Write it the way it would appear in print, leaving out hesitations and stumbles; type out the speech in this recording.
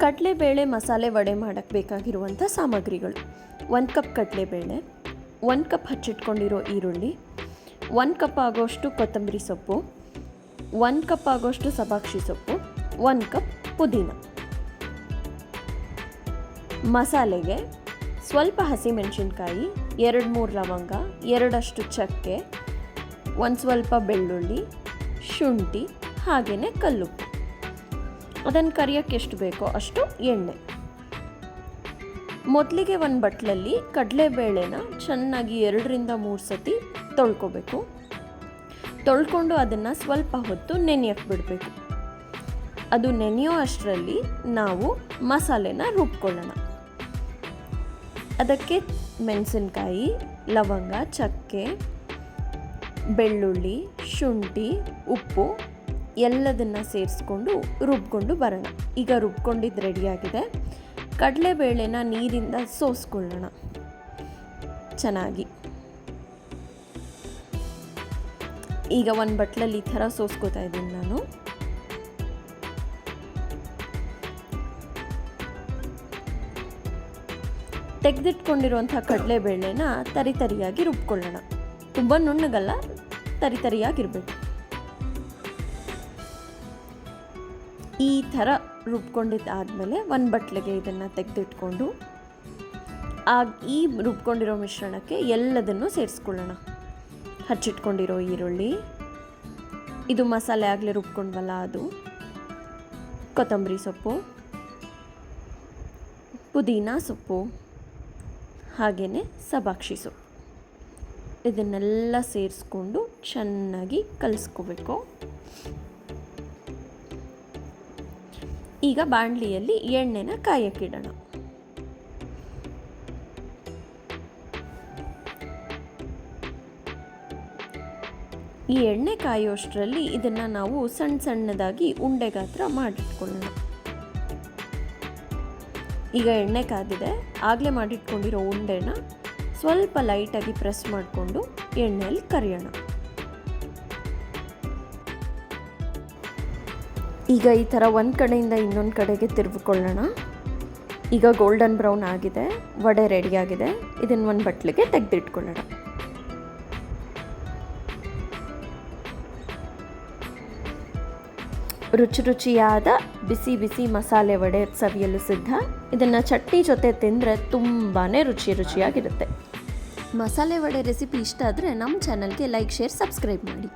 ಕಡಲೆಬೇಳೆ ಮಸಾಲೆ ವಡೆ ಮಾಡೋಕ್ಕೆ ಬೇಕಾಗಿರುವಂಥ ಸಾಮಗ್ರಿಗಳು: 1 ಕಪ್ ಕಡಲೆಬೇಳೆ, 1 ಕಪ್ ಹಚ್ಚಿಟ್ಕೊಂಡಿರೋ ಈರುಳ್ಳಿ, 1 ಕಪ್ ಆಗೋಷ್ಟು ಕೊತ್ತಂಬರಿ ಸೊಪ್ಪು, 1 ಕಪ್ ಆಗೋಷ್ಟು ಸಬಾಕ್ಷಿ ಸೊಪ್ಪು, 1 ಕಪ್ ಪುದೀನ. ಮಸಾಲೆಗೆ ಸ್ವಲ್ಪ ಹಸಿಮೆಣಸಿನ್ಕಾಯಿ, 2-3 ಲವಂಗ, 2 ಚಕ್ಕೆ, ಒಂದು ಸ್ವಲ್ಪ ಬೆಳ್ಳುಳ್ಳಿ, ಶುಂಠಿ, ಹಾಗೆಯೇ ಕಲ್ಲುಪ್ಪು. ಅದನ್ನು ಕರಿಯೋಕ್ಕೆ ಎಷ್ಟು ಬೇಕೋ ಅಷ್ಟು ಎಣ್ಣೆ. ಮೊದಲಿಗೆ ಒಂದು ಬಟ್ಲಲ್ಲಿ ಕಡಲೆಬೇಳೆನ ಚೆನ್ನಾಗಿ 2-3 ಸತಿ ತೊಳ್ಕೊಬೇಕು. ತೊಳ್ಕೊಂಡು ಅದನ್ನು ಸ್ವಲ್ಪ ಹೊತ್ತು ನೆನೆಯಕ್ಕೆ ಬಿಡಬೇಕು. ಅದು ನೆನೆಯೋ ಅಷ್ಟರಲ್ಲಿ ನಾವು ಮಸಾಲೆನ ರುಬ್ಕೊಳ್ಳೋಣ. ಅದಕ್ಕೆ ಮೆಣಸಿನ್ಕಾಯಿ, ಲವಂಗ, ಚಕ್ಕೆ, ಬೆಳ್ಳುಳ್ಳಿ, ಶುಂಠಿ, ಉಪ್ಪು ಎಲ್ಲದನ್ನು ಸೇರಿಸ್ಕೊಂಡು ರುಬ್ಕೊಂಡು ಬರೋಣ. ಈಗ ರುಬ್ಕೊಂಡಿದ್ದು ರೆಡಿಯಾಗಿದೆ. ಕಡಲೆಬೇಳೆನ ನೀರಿಂದ ಸೋಸ್ಕೊಳ್ಳೋಣ ಚೆನ್ನಾಗಿ. ಈಗ ಒಂದು ಬಟ್ಲಲ್ಲಿ ಈ ಥರ ಸೋಸ್ಕೋತಾ ಇದ್ದೀನಿ ನಾನು. ತೆಗೆದಿಟ್ಕೊಂಡಿರುವಂಥ ಕಡಲೆಬೇಳೆನ ತರಿಯಾಗಿ ರುಬ್ಕೊಳ್ಳೋಣ. ತುಂಬ ನುಣ್ಣಗಲ್ಲ, ತರಿಯಾಗಿರಬೇಕು. ಈ ಥರ ರುಬ್ಕೊಂಡಿದ್ದಾದಮೇಲೆ ಒಂದು ಬಟ್ಲಿಗೆ ಇದನ್ನು ತೆಗೆದಿಟ್ಕೊಂಡು ಈ ರುಬ್ಕೊಂಡಿರೋ ಮಿಶ್ರಣಕ್ಕೆ ಎಲ್ಲದನ್ನು ಸೇರಿಸ್ಕೊಳ್ಳೋಣ. ಹಚ್ಚಿಟ್ಕೊಂಡಿರೋ ಈರುಳ್ಳಿ, ಇದು ಮಸಾಲೆ ಆಗಲೇ ರುಬ್ಕೊಂಡ್ವಲ್ಲ ಅದು, ಕೊತ್ತಂಬರಿ ಸೊಪ್ಪು, ಪುದೀನ ಸೊಪ್ಪು, ಹಾಗೆಯೇ ಸಬಾಕ್ಷಿ ಸೊಪ್ಪು. ಇದನ್ನೆಲ್ಲ ಸೇರಿಸ್ಕೊಂಡು ಚೆನ್ನಾಗಿ ಕಲಿಸ್ಕೋಬೇಕು. ಈಗ ಬಾಣಲಿಯಲ್ಲಿ ಎಣ್ಣೆನ ಕಾಯಕ್ಕಿಡೋಣ. ಈ ಎಣ್ಣೆ ಕಾಯೋಷ್ಟರಲ್ಲಿ ಇದನ್ನು ನಾವು ಸಣ್ಣದಾಗಿ ಉಂಡೆ ಗಾತ್ರ ಮಾಡಿಟ್ಕೊಳ್ಳೋಣ. ಈಗ ಎಣ್ಣೆ ಕಾದಿದೆ. ಆಗಲೇ ಮಾಡಿಟ್ಕೊಂಡಿರೋ ಉಂಡೆನ ಸ್ವಲ್ಪ ಲೈಟಾಗಿ ಪ್ರೆಸ್ ಮಾಡಿಕೊಂಡು ಎಣ್ಣೆಯಲ್ಲಿ ಕರಿಯೋಣ. ಈಗ ಈ ಥರ ಒಂದು ಕಡೆಯಿಂದ ಇನ್ನೊಂದು ಕಡೆಗೆ ತಿರುಗಿಕೊಳ್ಳೋಣ. ಈಗ ಗೋಲ್ಡನ್ ಬ್ರೌನ್ ಆಗಿದೆ, ವಡೆ ರೆಡಿಯಾಗಿದೆ. ಇದನ್ನು ಒಂದು ಬಟ್ಲಿಗೆ ತೆಗೆದಿಟ್ಕೊಳ್ಳೋಣ. ರುಚಿಯಾದ ಬಿಸಿ ಮಸಾಲೆ ವಡೆ ಸವಿಯಲು ಸಿದ್ಧ. ಇದನ್ನು ಚಟ್ನಿ ಜೊತೆ ತಿಂದರೆ ತುಂಬಾ ರುಚಿಯಾಗಿರುತ್ತೆ. ಮಸಾಲೆ ವಡೆ ರೆಸಿಪಿ ಇಷ್ಟ ಆದರೆ ನಮ್ಮ ಚಾನಲ್ಗೆ ಲೈಕ್, ಶೇರ್, ಸಬ್ಸ್ಕ್ರೈಬ್ ಮಾಡಿ.